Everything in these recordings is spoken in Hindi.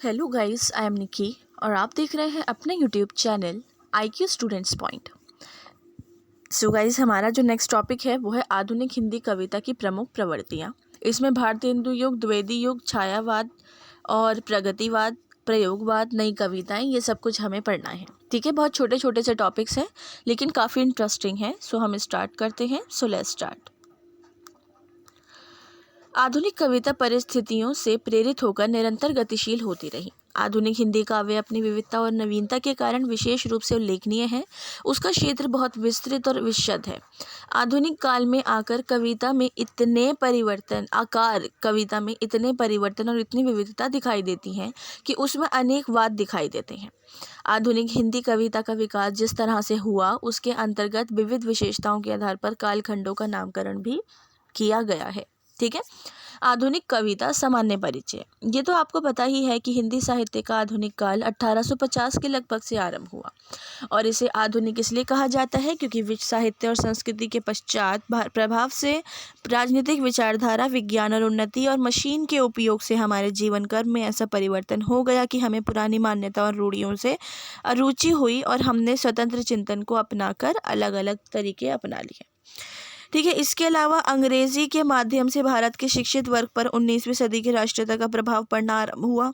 हेलो गाइस, आई एम निकी और आप देख रहे हैं अपना YouTube channel IQ students point. So guys, हमारा जो नेक्स्ट टॉपिक है वो है आधुनिक हिंदी कविता की प्रमुख प्रवृत्तियाँ। इसमें भारतीय हिंदू युग, द्विवेदी युग, छायावाद और प्रगतिवाद, प्रयोगवाद, नई कविताएं, ये सब कुछ हमें पढ़ना है। ठीक है, बहुत छोटे छोटे से टॉपिक्स हैं लेकिन काफ़ी इंटरेस्टिंग है। सो हम स्टार्ट करते हैं। So let's start. आधुनिक कविता परिस्थितियों से प्रेरित होकर निरंतर गतिशील होती रही। आधुनिक हिंदी काव्य अपनी विविधता और नवीनता के कारण विशेष रूप से उल्लेखनीय है। उसका क्षेत्र बहुत विस्तृत और विशद है। आधुनिक काल में आकर कविता में इतने परिवर्तन और इतनी विविधता दिखाई देती हैं कि उसमें अनेक वाद दिखाई देते हैं। आधुनिक हिंदी कविता का विकास जिस तरह से हुआ, उसके अंतर्गत विविध विशेषताओं के आधार पर कालखंडों का नामकरण भी किया गया है। ठीक है, आधुनिक कविता सामान्य परिचय। ये तो आपको पता ही है कि हिंदी साहित्य का आधुनिक काल 1850 के लगभग से आरंभ हुआ और इसे आधुनिक इसलिए कहा जाता है क्योंकि विश्व साहित्य और संस्कृति के पश्चात प्रभाव से राजनीतिक विचारधारा, विज्ञान और उन्नति और मशीन के उपयोग से हमारे जीवन कर्म में ऐसा परिवर्तन हो गया कि हमें पुरानी मान्यता और रूढ़ियों से अरुचि हुई और हमने स्वतंत्र चिंतन को अपनाकर अलग अलग तरीके अपना लिए। ठीक है, इसके अलावा अंग्रेजी के माध्यम से भारत के शिक्षित वर्ग पर 19वीं सदी की राष्ट्रीयता का प्रभाव पड़ना आरंभ हुआ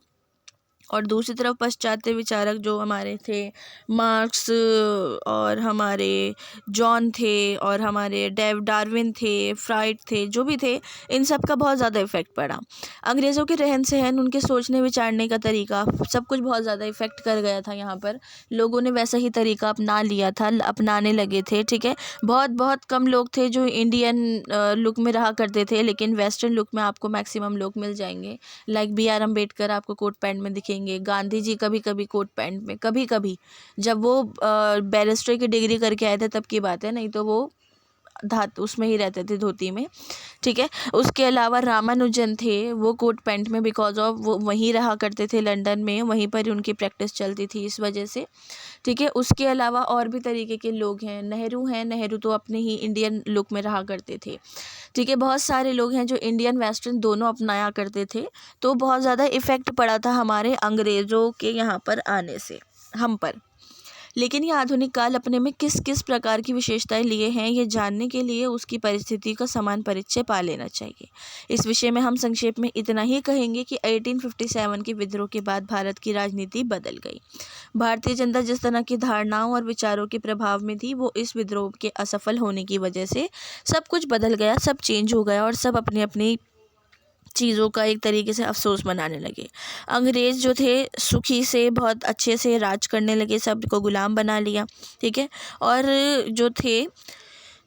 और दूसरी तरफ पाश्चात्य विचारक जो हमारे थे, मार्क्स और हमारे जॉन थे और हमारे डार्विन थे, फ्राइड थे, जो भी थे, इन सब का बहुत ज़्यादा इफेक्ट पड़ा। अंग्रेज़ों के रहन सहन, उनके सोचने विचारने का तरीका, सब कुछ बहुत ज़्यादा इफेक्ट कर गया था। यहाँ पर लोगों ने वैसा ही तरीका अपना लिया था, अपनाने लगे थे। ठीक है, बहुत बहुत कम लोग थे जो इंडियन लुक में रहा करते थे, लेकिन वेस्टर्न लुक में आपको मैक्सिमम लोग मिल जाएंगे। लाइक BR अम्बेडकर आपको कोट पैंट में दिखेंगे, गांधी जी कभी कभी कोट पैंट में, कभी कभी जब वो बैरिस्टर की डिग्री करके आए थे तब की बात है, नहीं तो वो उसमें ही रहते थे, धोती में। ठीक है, उसके अलावा रामानुजन थे, वो कोट पैंट में बिकॉज ऑफ वो वहीं रहा करते थे लंदन में, वहीं पर ही उनकी प्रैक्टिस चलती थी, इस वजह से। ठीक है, उसके अलावा और भी तरीके के लोग हैं। नेहरू तो अपने ही इंडियन लुक में रहा करते थे। ठीक है, बहुत सारे लोग हैं जो इंडियन वेस्टर्न दोनों अपनाया करते थे। तो बहुत ज़्यादा इफ़ेक्ट पड़ा था हमारे अंग्रेज़ों के यहाँ पर आने से हम पर। लेकिन ये आधुनिक काल अपने में किस किस प्रकार की विशेषताएं लिए हैं, ये जानने के लिए उसकी परिस्थिति का समान परिचय पा लेना चाहिए। इस विषय में हम संक्षेप में इतना ही कहेंगे कि 1857 के विद्रोह के बाद भारत की राजनीति बदल गई। भारतीय जनता जिस तरह की धारणाओं और विचारों के प्रभाव में थी, वो इस विद्रोह के असफल होने की वजह से सब कुछ बदल गया, सब चेंज हो गया और सब अपनी अपनी चीज़ों का एक तरीके से अफसोस मनाने लगे। अंग्रेज़ जो थे सुखी से बहुत अच्छे से राज करने लगे, सबको गुलाम बना लिया। ठीक है, और जो थे,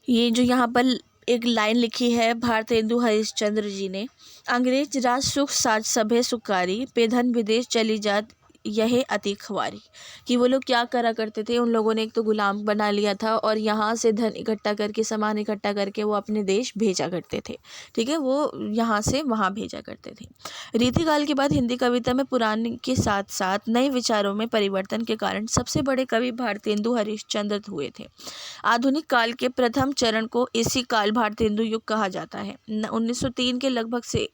ये जो यहाँ पर एक लाइन लिखी है भारतेंदु हरिश्चंद्र जी ने, अंग्रेज राज सुख साज सभे सुकारी, पे धन विदेश चली जात यह अति ख्वारी। कि वो लोग क्या करा करते थे, उन लोगों ने एक तो गुलाम बना लिया था और यहाँ से धन इकट्ठा करके, सामान इकट्ठा करके वो अपने देश भेजा करते थे। ठीक है, वो यहाँ से वहाँ भेजा करते थे। रीतिकाल के बाद हिंदी कविता में पुराने के साथ साथ नए विचारों में परिवर्तन के कारण सबसे बड़े कवि भारतेंदु हरिश्चंद्र हुए थे। आधुनिक काल के प्रथम चरण को इसी काल भारतेंदु युग कहा जाता है। 1903 के लगभग से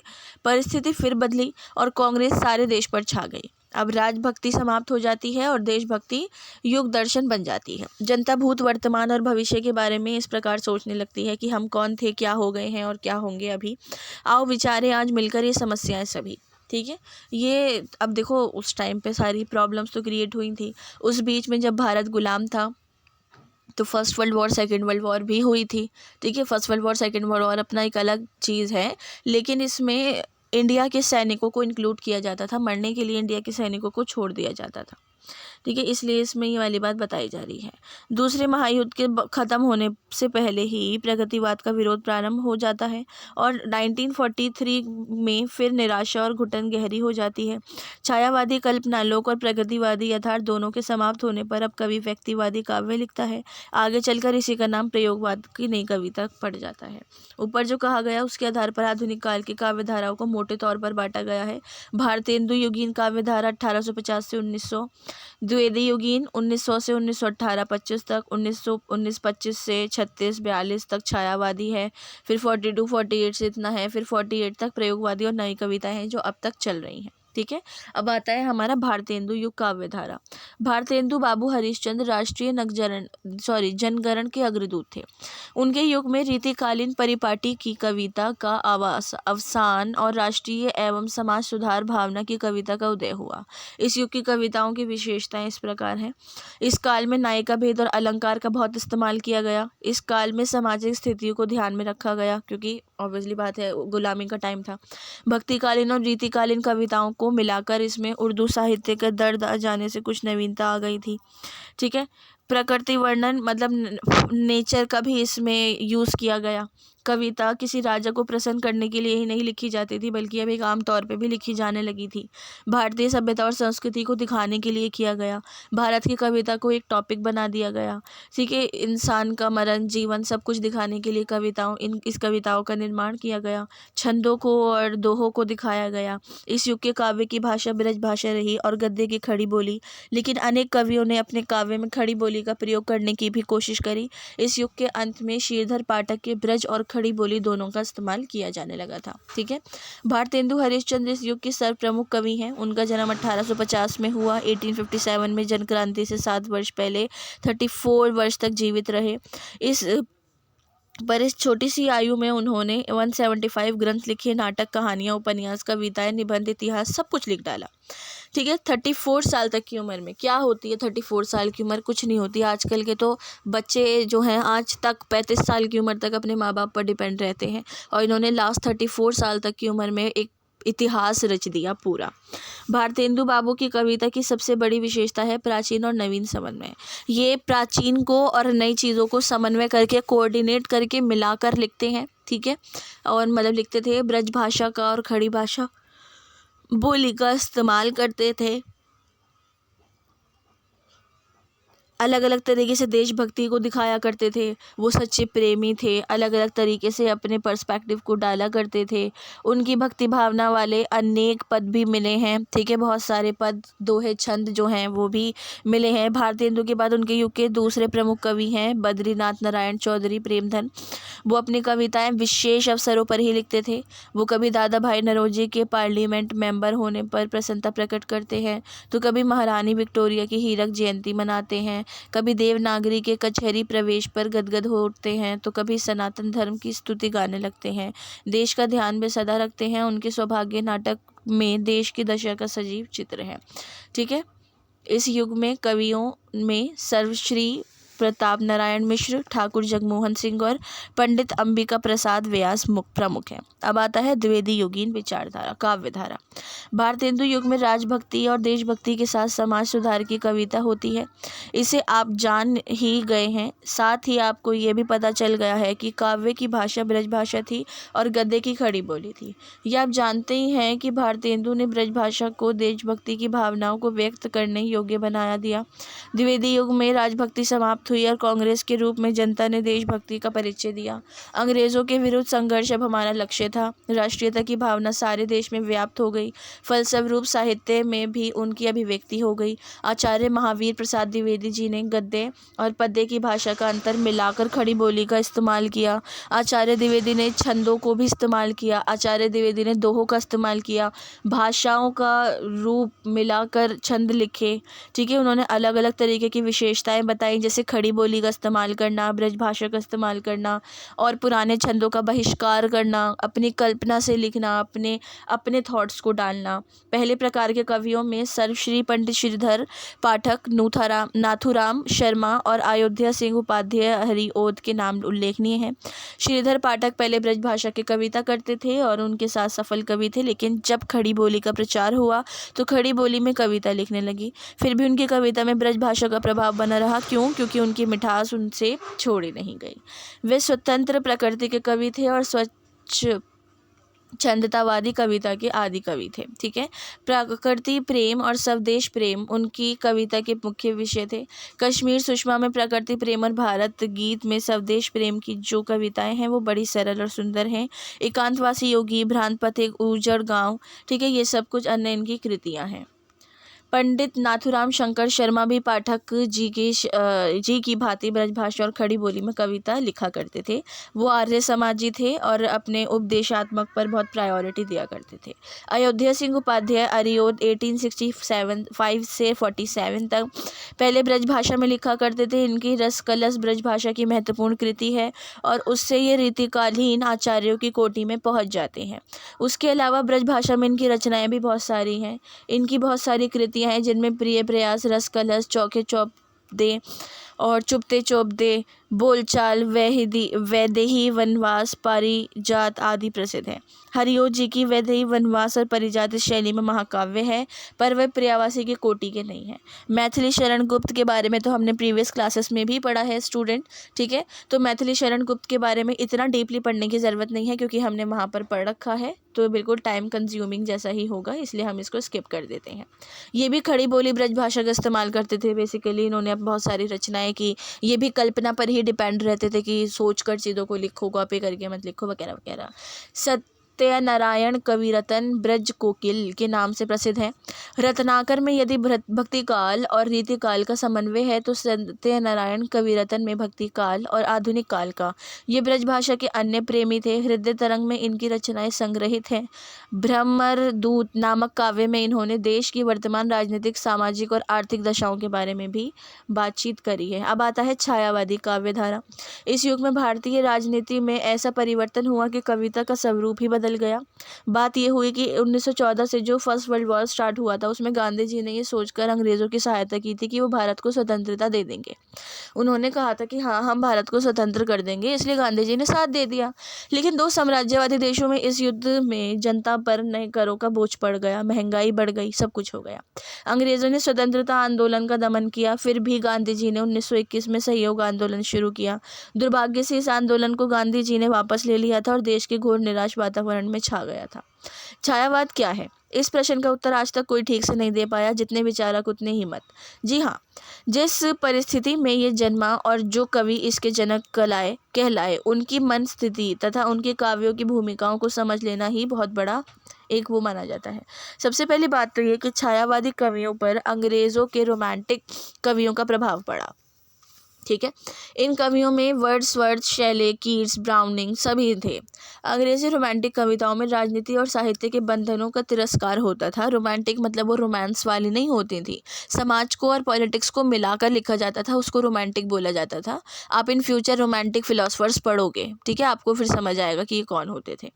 परिस्थिति फिर बदली और कांग्रेस सारे देश पर छा गई। अब राजभक्ति समाप्त हो जाती है और देशभक्ति युग दर्शन बन जाती है। जनता भूत, वर्तमान और भविष्य के बारे में इस प्रकार सोचने लगती है कि हम कौन थे, क्या हो गए हैं और क्या होंगे अभी। आओ विचारें आज मिलकर ये समस्याएं सभी। ठीक है, ये अब देखो, उस टाइम पे सारी प्रॉब्लम्स तो क्रिएट हुई थी। उस बीच में जब भारत गुलाम था तो first world war, second world war भी हुई थी। ठीक है, first world war, second world war अपना एक अलग चीज़ है, लेकिन इसमें इंडिया के सैनिकों को इंक्लूड किया जाता था, मरने के लिए इंडिया के सैनिकों को छोड़ दिया जाता था। ठीक है, इसलिए इसमें ये वाली बात बताई जा रही है। दूसरे महायुद्ध के ख़त्म होने से पहले ही प्रगतिवाद का विरोध प्रारंभ हो जाता है और 1943 में फिर निराशा और घुटन गहरी हो जाती है। छायावादी कल्पनालोक और प्रगतिवादी यथार्थ दोनों के समाप्त होने पर अब कवि व्यक्तिवादी काव्य लिखता है। आगे चलकर इसी का नाम प्रयोगवाद की नई कविता पड़ जाता है। ऊपर जो कहा गया उसके आधार पर आधुनिक काल की काव्य धाराओं को मोटे तौर पर बांटा गया है। भारतेंदु युगीन काव्य धारा 1850 से 1900, द्विवेदी युगीन 1900 से 1918 25 तक, 1919 25 से 36 42 तक छायावादी है, फिर 42 48 से इतना है, फिर 48 तक प्रयोगवादी और नई कविताएं हैं जो अब तक चल रही हैं। ठीक है। अब आता है हमारा भारतेंदु युग काव्य धारा। भारतेंदु बाबू हरिश्चंद्र राष्ट्रीय जनगणन के अग्रदूत थे। उनके युग में रीतिकालीन परिपाटी की कविता का अवसान और राष्ट्रीय एवं समाज सुधार भावना की कविता का उदय हुआ। इस युग की कविताओं की विशेषताएं इस प्रकार हैं। इस काल में नायिका भेद और अलंकार का बहुत इस्तेमाल किया गया। इस काल में सामाजिक स्थितियों को ध्यान में रखा गया, क्योंकि ऑब्वियसली बात है गुलामी का टाइम था। भक्तिकालीन और रीतिकालीन कविताओं को मिलाकर इसमें उर्दू साहित्य का दर्द आ जाने से कुछ नवीनता आ गई थी। ठीक है। प्रकृति वर्णन मतलब नेचर का भी इसमें यूज़ किया गया। कविता किसी राजा को प्रसन्न करने के लिए ही नहीं लिखी जाती थी, बल्कि अब एक आम तौर पे भी लिखी जाने लगी थी। भारतीय सभ्यता और संस्कृति को दिखाने के लिए किया गया। भारत की कविता को एक टॉपिक बना दिया गया। ठीक है। इंसान का मरण, जीवन, सब कुछ दिखाने के लिए इस कविताओं का निर्माण किया गया। छंदों को और दोहों को दिखाया गया। इस युग के काव्य की भाषा ब्रज भाषा रही और गद्य की खड़ी बोली, लेकिन अनेक कवियों ने अपने काव्य में खड़ी बोली का प्रयोग करने की भी कोशिश करी। इस युग के अंत में श्रीधर पाठक के ब्रज और खड़ी बोली दोनों का इस्तेमाल किया जाने लगा था। ठीक है। भारतेंदु हरिश्चंद्र इस युग के सर्व प्रमुख कवि हैं। उनका जन्म 1850 में हुआ। 1857 में जन क्रांति से 7 वर्ष पहले 34 वर्ष तक जीवित रहे। इस छोटी सी आयु में उन्होंने 175 ग्रंथ लिखे, नाटक, कहानियाँ, उपन्यास, कविताएं, निबंध, इतिहास, सब कुछ लिख डाला। ठीक है। 34 साल तक की उम्र में क्या होती है? 34 साल की उम्र कुछ नहीं होती। आजकल के तो बच्चे जो हैं आज तक 35 साल की उम्र तक अपने माँ बाप पर डिपेंड रहते हैं, और इन्होंने लास्ट 34 साल तक की उम्र में एक इतिहास रच दिया पूरा। भारतेंदु बाबू की कविता की सबसे बड़ी विशेषता है प्राचीन और नवीन समन्वय। ये प्राचीन को और नई चीज़ों को समन्वय करके, कोऑर्डिनेट करके, मिलाकर लिखते हैं। ठीक है। और मतलब लिखते थे, ब्रज भाषा का और खड़ी भाषा बोली का इस्तेमाल करते थे। अलग अलग तरीके से देशभक्ति को दिखाया करते थे। वो सच्चे प्रेमी थे। अलग अलग तरीके से अपने पर्सपेक्टिव को डाला करते थे। उनकी भक्ति भावना वाले अनेक पद भी मिले हैं। ठीक है। बहुत सारे पद, दोहे, छंद जो हैं वो भी मिले हैं। भारतेंदु के बाद उनके युग के दूसरे प्रमुख कवि हैं बद्रीनाथ नारायण चौधरी प्रेमधन। वो अपनी कविताएं विशेष अवसरों पर ही लिखते थे। वो कभी दादा भाई नौरोजी के पार्लियामेंट मेंबर होने पर प्रसन्नता प्रकट करते हैं, तो कभी महारानी विक्टोरिया की हीरक जयंती मनाते हैं, कभी देवनागरी के कचहरी प्रवेश पर गदगद हो उठते हैं, तो कभी सनातन धर्म की स्तुति गाने लगते हैं। देश का ध्यान भी सदा रखते हैं। उनके सौभाग्य नाटक में देश की दशा का सजीव चित्र है। ठीक है। इस युग में कवियों में सर्वश्री प्रताप नारायण मिश्र, ठाकुर जगमोहन सिंह और पंडित अंबिका प्रसाद व्यास प्रमुख हैं। अब आता है द्विवेदी योगीन विचारधारा काव्यधारा। भारतेंदु युग में राजभक्ति और देशभक्ति के साथ समाज सुधार की कविता होती है। इसे आप जान ही गए हैं। साथ ही आपको ये भी पता चल गया है कि काव्य की भाषा ब्रज भाषा थी और गद्य की खड़ी बोली थी। ये आप जानते ही हैं कि भारतेंदु ने ब्रज भाषा को देशभक्ति की भावनाओं को व्यक्त करने योग्य बनाया दिया। द्विवेदी युग में राजभक्ति समाप्त हुई और कांग्रेस के रूप में जनता ने देशभक्ति का परिचय दिया। अंग्रेजों के विरुद्ध संघर्ष अब हमारा लक्ष्य था। राष्ट्रीयता की भावना सारे देश में व्याप्त हो गई। फलस्वरूप साहित्य में भी उनकी अभिव्यक्ति हो गई। आचार्य महावीर प्रसाद द्विवेदी जी ने गद्य और पद्य की भाषा का अंतर मिलाकर खड़ी बोली का इस्तेमाल किया। आचार्य द्विवेदी ने छंदों को भी इस्तेमाल किया। आचार्य द्विवेदी ने दोहों का इस्तेमाल किया। भाषाओं का रूप मिलाकर छंद लिखे। ठीक है। उन्होंने अलग अलग तरीके की विशेषताएं बताई, जैसे खड़ी बोली का इस्तेमाल करना, ब्रज भाषा का इस्तेमाल करना और पुराने छंदों का बहिष्कार करना, अपनी कल्पना से लिखना, अपने थॉट्स को डालना। पहले प्रकार के कवियों में सर्वश्री पंडित श्रीधर पाठक, नाथुराम शर्मा और अयोध्या सिंह उपाध्याय हरिओद के नाम उल्लेखनीय हैं। श्रीधर पाठक पहले ब्रज भाषा की कविता करते थे और उनके साथ सफल कवि थे, लेकिन जब खड़ी बोली का प्रचार हुआ तो खड़ी बोली में कविता लिखने लगी। फिर भी उनकी कविता में ब्रज भाषा का प्रभाव बना रहा। क्यों? क्योंकि उनकी मिठास उनसे छोड़ी नहीं गई। वे स्वतंत्र प्रकृति के कवि थे और स्वच्छ छंदतावादी कविता के आदि कवि थे। ठीक है। प्रकृति प्रेम और स्वदेश प्रेम उनकी कविता के मुख्य विषय थे। कश्मीर सुषमा में प्रकृति प्रेम और भारत गीत में स्वदेश प्रेम की जो कविताएं हैं वो बड़ी सरल और सुंदर हैं। एकांतवासी योगी, भ्रांत पथिक, उजड़ गांव, ठीक है, ये सब कुछ अन्य इनकी कृतियां हैं। पंडित नाथूराम शंकर शर्मा भी पाठक जी की भांति ब्रजभाषा और खड़ी बोली में कविता लिखा करते थे। वो आर्य समाजी थे और अपने उपदेशात्मक पर बहुत प्रायोरिटी दिया करते थे। अयोध्या सिंह उपाध्याय अरियोद 1865 से 47 तक पहले ब्रजभाषा में लिखा करते थे। इनकी रस कलश ब्रजभाषा की महत्वपूर्ण कृति है और उससे ये रीतिकालीन आचार्यों की कोटि में पहुंच जाते हैं। उसके अलावा ब्रजभाषा में इनकी रचनाएं भी बहुत सारी हैं। इनकी बहुत सारी कृतियां हैं जिनमें प्रिय प्रयास, रस कलश, चौके चौप दे और चुपते चौप दे, बोलचाल, वैदेही वनवास, पारिजात आदि प्रसिद्ध हैं। हरिओद जी की वैदेही वनवास और पारिजात इस शैली में महाकाव्य है, पर वह पर्यावासी की कोटि के नहीं है। मैथिली शरण गुप्त के बारे में तो हमने प्रीवियस क्लासेस में भी पढ़ा है स्टूडेंट, ठीक है। तो मैथिली शरण गुप्त के बारे में इतना डीपली पढ़ने की ज़रूरत नहीं है क्योंकि हमने वहाँ पर पढ़ रखा है, तो बिल्कुल टाइम कंज्यूमिंग जैसा ही होगा, इसलिए हम इसको स्किप कर देते हैं। ये भी खड़ी बोली ब्रजभाषा का इस्तेमाल करते थे। बेसिकली इन्होंने अब बहुत सारी रचनाएं की। ये भी कल्पना पर ही डिपेंड रहते थे कि सोच कर चीज़ों को लिखो, कॉपी करके मत लिखो, वगैरह वगैरह। सत्यनारायण कविरत्न ब्रज कोकिल के नाम से प्रसिद्ध है। रत्नाकर में यदि भक्ति काल और रीति काल का समन्वय है तो सत्यनारायण कविरत्न में भक्ति काल और आधुनिक काल का। ये ब्रजभाषा के अन्य प्रेमी थे। हृदय तरंग में इनकी रचनाएं संग्रहित हैं। भ्रमर दूत नामक काव्य में इन्होंने देश की वर्तमान राजनीतिक, सामाजिक और आर्थिक दशाओं के बारे में भी बातचीत करी है। अब आता है छायावादी काव्य धारा। इस युग में भारतीय राजनीति में ऐसा परिवर्तन हुआ कि कविता का स्वरूप ही बदल गया। बात यह हुई कि 1914 से जो फर्स्ट वर्ल्ड वॉर स्टार्ट हुआ था उसमें गांधी जी ने ये सोचकर अंग्रेज़ों की सहायता की थी कि वो भारत को स्वतंत्रता दे देंगे। उन्होंने कहा था कि हाँ, हम भारत को स्वतंत्र कर देंगे, इसलिए गांधी जी ने साथ दे दिया। लेकिन दो साम्राज्यवादी देशों में इस युद्ध में जनता पर नए करों का बोझ पड़ गया, महंगाई बढ़ गई, सब कुछ हो गया। अंग्रेज़ों ने स्वतंत्रता आंदोलन का दमन किया। फिर भी गांधी जी ने 1921 में सहयोग आंदोलन शुरू किया। दुर्भाग्य से इस आंदोलन को गांधी जी ने वापस ले लिया था और देश के घोर निराश वातावरण में छा गया था। छायावाद क्या है? इस प्रश्न का उत्तर आज तक कोई ठीक से नहीं दे पाया। जितने विचारक उतने ही मत। जी हाँ, जिस परिस्थिति में ये जन्मा और जो कवि इसके जनक कहलाए, उनकी मन स्थिति तथा उनके काव्यों की भूमिकाओं को समझ लेना ही बहुत बड़ा एक वो माना जाता है। सबसे पहली बात तो ये कि छायावादी कवियों पर अंग्रेज़ों के रोमांटिक कवियों का प्रभाव पड़ा, ठीक है। इन कवियों में वर्ड्सवर्थ, शेले, कीट्स, ब्राउनिंग सभी थे। अंग्रेजी रोमांटिक कविताओं में राजनीति और साहित्य के बंधनों का तिरस्कार होता था। रोमांटिक मतलब वो रोमांस वाली नहीं होती थी। समाज को और पॉलिटिक्स को मिलाकर लिखा जाता था, उसको रोमांटिक बोला जाता था। आप इन फ्यूचर रोमांटिक फिलोसफर्स पढ़ोगे, ठीक है, आपको फिर समझ आएगा कि ये कौन होते थे।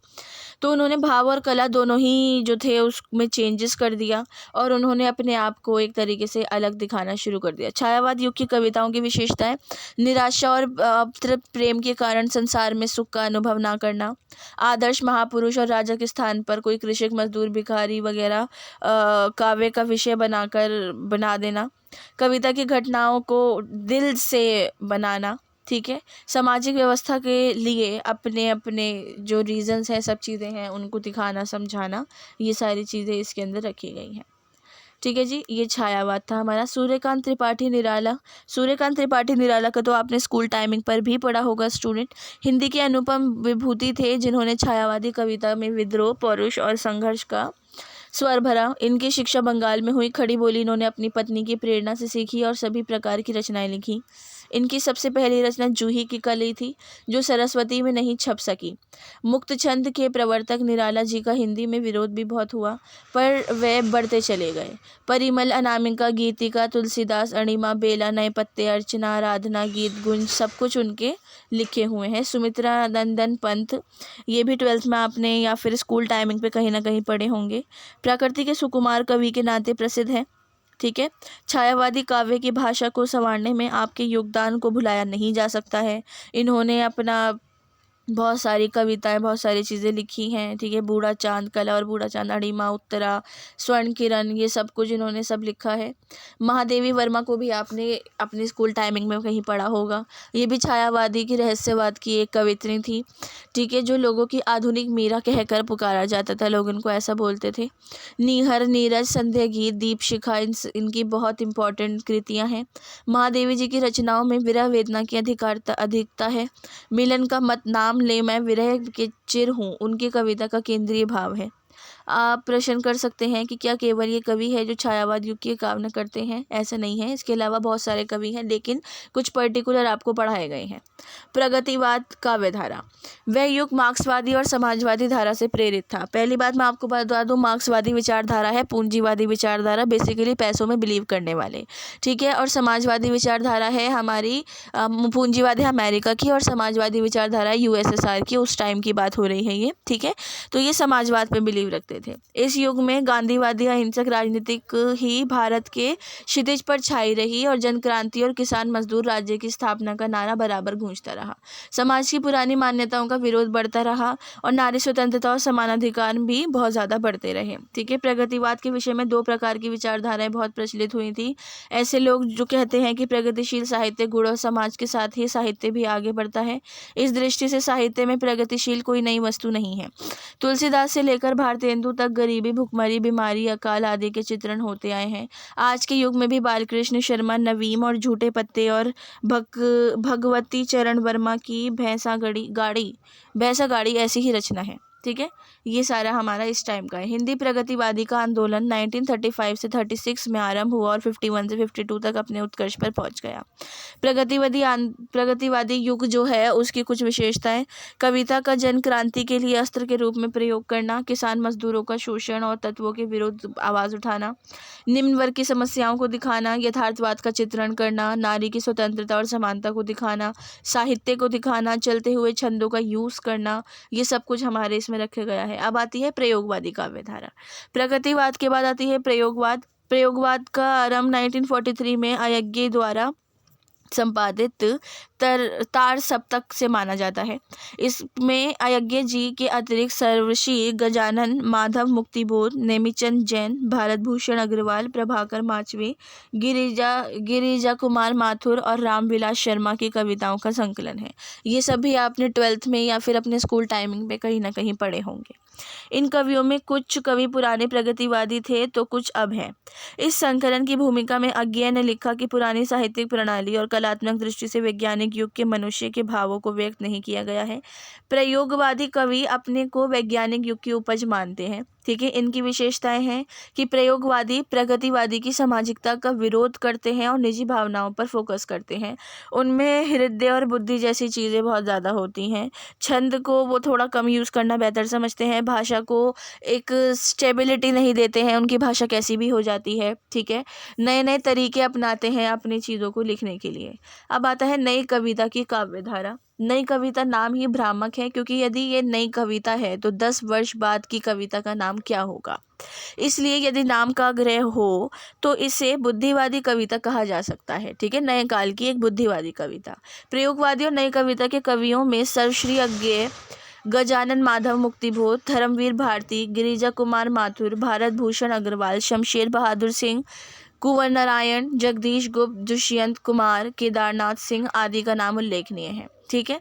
तो उन्होंने भाव और कला दोनों ही जो थे उसमें चेंजेस कर दिया और उन्होंने अपने आप को एक तरीके से अलग दिखाना शुरू कर दिया। छायावाद युग की कविताओं की विशेषताएं: निराशा और अतृप्त प्रेम के कारण संसार में सुख का अनुभव ना करना, आदर्श महापुरुष और राजा के स्थान पर कोई कृषक, मजदूर, भिखारी वगैरह काव्य का विषय बना देना, कविता की घटनाओं को दिल से बनाना, ठीक है। सामाजिक व्यवस्था के लिए अपने अपने जो रीजंस हैं, सब चीज़ें हैं, उनको दिखाना, समझाना, ये सारी चीज़ें इसके अंदर रखी गई हैं, ठीक है जी। ये छायावाद था हमारा। सूर्यकांत त्रिपाठी निराला। सूर्यकांत त्रिपाठी निराला का तो आपने स्कूल टाइमिंग पर भी पढ़ा होगा स्टूडेंट। हिंदी के अनुपम विभूति थे जिन्होंने छायावादी कविता में विद्रोह, पौरुष और संघर्ष का स्वर भरा। इनकी शिक्षा बंगाल में हुई। खड़ी बोली इन्होंने अपनी पत्नी की प्रेरणा से सीखी और सभी प्रकार की रचनाएं लिखी। इनकी सबसे पहली रचना जूही की कली थी जो सरस्वती में नहीं छप सकी। मुक्त छंद के प्रवर्तक निराला जी का हिंदी में विरोध भी बहुत हुआ, पर वे बढ़ते चले गए। परिमल, अनामिका, गीतिका, तुलसीदास, अणिमा, बेला, नए पत्ते, अर्चना, आराधना, गीत, गुंज, सब कुछ उनके लिखे हुए हैं। सुमित्रा नंदन पंत, ये भी 12th में आपने या फिर स्कूल टाइमिंग पे कहीं ना कहीं पढ़े होंगे। प्रकृति के सुकुमार कवि के नाते प्रसिद्ध हैं, ठीक है। छायावादी काव्य की भाषा को संवारने में आपके योगदान को भुलाया नहीं जा सकता है। इन्होंने अपना बहुत सारी कविताएं, बहुत सारी चीज़ें लिखी हैं, ठीक है। बूढ़ा चांद, कला और बूढ़ा चांद, अणिमा, उत्तरा, स्वर्ण किरण, ये सब कुछ इन्होंने सब लिखा है। महादेवी वर्मा को भी आपने अपनी स्कूल टाइमिंग में कहीं पढ़ा होगा। ये भी छायावादी की, रहस्यवाद की एक कवित्री थी, ठीक है, जो लोगों की आधुनिक मीरा कहकर पुकारा जाता था, लोग इनको ऐसा बोलते थे। नीहर, नीरज, संध्या गीत, दीप शिखा, इनकी बहुत इंपॉर्टेंट कृतियाँ हैं। महादेवी जी की रचनाओं में विरह वेदना की अधिकता है। मिलन का मत नाम ले मैं विरह के चिर हूँ, उनकी कविता का केंद्रीय भाव है। आप प्रश्न कर सकते हैं कि क्या केवल ये कवि है जो छायावाद युग की काव्य करते हैं? ऐसा नहीं है, इसके अलावा बहुत सारे कवि हैं, लेकिन कुछ पर्टिकुलर आपको पढ़ाए गए हैं। प्रगतिवाद काव्य धारा, वह युग मार्क्सवादी और समाजवादी धारा से प्रेरित था। पहली बात मैं आपको बता दूं, मार्क्सवादी विचारधारा है पूंजीवादी विचारधारा, बेसिकली पैसों में बिलीव करने वाले, ठीक है। और समाजवादी विचारधारा है हमारी पूंजीवादी अमेरिका की, और समाजवादी विचारधारा यूएसएसआर की, उस टाइम की बात हो रही है ये, ठीक है। तो ये समाजवाद पे बिलीव रखते थे। इस युग में गांधीवादी अहिंसक राजनीतिक ही भारत के क्षितिज पर छाई रही और जन क्रांति और किसान मजदूर राज्य की स्थापना का नारा बराबर गूंजता रहा। समाज की पुरानी मान्यताओं का विरोध बढ़ता रहा और नारी स्वतंत्रता और समानाधिकार भी बहुत ज़्यादा बढ़ते रहे, ठीक है। प्रगतिवाद के विषय में दो प्रकार की विचारधाराएं बहुत प्रचलित हुई थी। ऐसे लोग जो कहते हैं कि प्रगतिशील साहित्य गुण और समाज के साथ ही साहित्य भी आगे बढ़ता है। इस दृष्टि से साहित्य में प्रगतिशील कोई नई वस्तु नहीं है। तुलसीदास से लेकर भारतेंदु तक गरीबी, भुखमरी, बीमारी, अकाल आदि के चित्रण होते आए हैं। आज के युग में भी बालकृष्ण शर्मा, नवीम और झूठे पत्ते और भगवती चरण वर्मा की भैंसा गाड़ी ऐसी ही रचना है, ठीक है। ये सारा हमारा इस टाइम का है। हिंदी प्रगतिवादी का आंदोलन 1935 से 36 में आरंभ हुआ और 51 से 52 तक अपने उत्कर्ष पर पहुंच गया। प्रगतिवादी युग जो है उसकी कुछ विशेषताएं: कविता का जन क्रांति के लिए अस्त्र के रूप में प्रयोग करना, किसान मजदूरों का शोषण और तत्वों के विरुद्ध आवाज़ उठाना, निम्न वर्ग की समस्याओं को दिखाना, यथार्थवाद का चित्रण करना, नारी की स्वतंत्रता और समानता को दिखाना, साहित्य को दिखाना, चलते हुए छंदों का यूज़ करना, ये सब कुछ हमारे इसमें रखा गया है। अब आती है प्रयोगवादी काव्य धारा। प्रगतिवाद के बाद आती है प्रयोगवाद। प्रयोगवाद का आरंभ 1943 में अय्यंगार द्वारा संपादित तार सप्तक से माना जाता है। इसमें अय्यंगार जी के अतिरिक्त सर्वश्री गजानन, माधव मुक्तिबोध, नेमिचंद जैन, भारत भूषण अग्रवाल, प्रभाकर माचवे, गिरिजा कुमार माथुर और रामविलास शर्मा की कविताओं का संकलन है। ये सभी आपने 12th में या फिर अपने स्कूल टाइमिंग में कहीं ना कहीं पढ़े होंगे। इन कवियों में कुछ कवि पुराने प्रगतिवादी थे तो कुछ अब हैं। इस संकलन की भूमिका में अज्ञेय ने लिखा कि पुरानी साहित्यिक प्रणाली और कलात्मक दृष्टि से वैज्ञानिक युग के मनुष्य के भावों को व्यक्त नहीं किया गया है। प्रयोगवादी कवि अपने को वैज्ञानिक युग की उपज मानते हैं, ठीक है। इनकी विशेषताएं हैं कि प्रयोगवादी प्रगतिवादी की सामाजिकता का विरोध करते हैं और निजी भावनाओं पर फोकस करते हैं। उनमें हृदय और बुद्धि जैसी चीज़ें बहुत ज़्यादा होती हैं। छंद को वो थोड़ा कम यूज़ करना बेहतर समझते हैं। भाषा को एक स्टेबिलिटी नहीं देते हैं, उनकी भाषा कैसी भी हो जाती है, ठीक है। नए नए तरीके अपनाते हैं अपनी चीज़ों को लिखने के लिए। अब आता है नई कविता की काव्य धारा। नई कविता नाम ही भ्रामक है, क्योंकि यदि ये नई कविता है तो 10 वर्ष बाद की कविता का नाम क्या होगा। इसलिए यदि नाम का आग्रह हो तो इसे बुद्धिवादी कविता कहा जा सकता है, ठीक है। नए काल की एक बुद्धिवादी कविता। प्रयोगवादी और नई कविता के कवियों में सर्वश्री अज्ञेय, गजानन माधव मुक्तिबोध, धर्मवीर भारती, गिरिजा कुमार माथुर, भारत भूषण अग्रवाल, शमशेर बहादुर सिंह, कुंवर नारायण, जगदीश गुप्त, दुष्यंत कुमार, केदारनाथ सिंह आदि का नाम उल्लेखनीय है, ठीक है।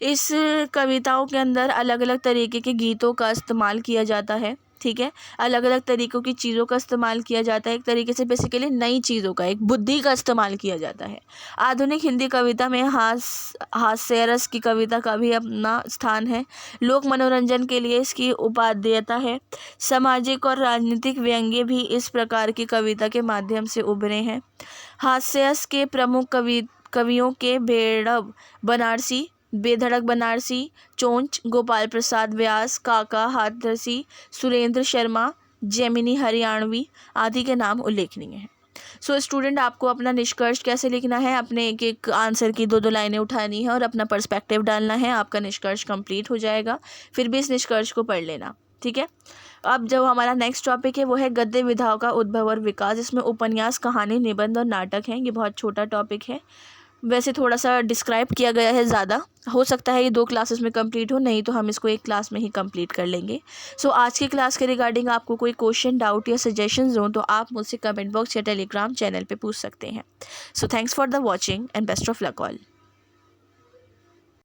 इस कविताओं के अंदर अलग अलग तरीके के गीतों का इस्तेमाल किया जाता है, ठीक है। अलग अलग तरीक़ों की चीज़ों का इस्तेमाल किया जाता है। एक तरीके से बेसिकली नई चीज़ों का, एक बुद्धि का इस्तेमाल किया जाता है। आधुनिक हिंदी कविता में हास्यरस की कविता का भी अपना स्थान है। लोक मनोरंजन के लिए इसकी उपादेयता है। सामाजिक और राजनीतिक व्यंग्य भी इस प्रकार की कविता के माध्यम से उभरे हैं। हास्यरस के प्रमुख कवियों के बेधड़क बनारसी, चोंच, गोपाल प्रसाद व्यास, काका हाथरसी, सुरेंद्र शर्मा, जेमिनी हरियाणवी आदि के नाम उल्लेखनीय हैं। सो स्टूडेंट, आपको अपना निष्कर्ष कैसे लिखना है, अपने एक एक आंसर की 2-2 लाइनें उठानी है और अपना पर्सपेक्टिव डालना है। आपका निष्कर्ष कंप्लीट हो जाएगा। फिर भी इस निष्कर्ष को पढ़ लेना, ठीक है। अब जो हमारा नेक्स्ट टॉपिक है वो है गद्य विधाओं का उद्भव और विकास। इसमें उपन्यास, कहानी, निबंध और नाटक हैं। ये बहुत छोटा टॉपिक है, वैसे थोड़ा सा डिस्क्राइब किया गया है ज़्यादा। हो सकता है ये 2 क्लासेस में कंप्लीट हो, नहीं तो हम इसको 1 क्लास में ही कंप्लीट कर लेंगे। सो आज की क्लास के रिगार्डिंग आपको कोई क्वेश्चन, डाउट या सजेशंस हो तो आप मुझसे कमेंट बॉक्स या टेलीग्राम चैनल पे पूछ सकते हैं। So thanks for the watching and best of luck all.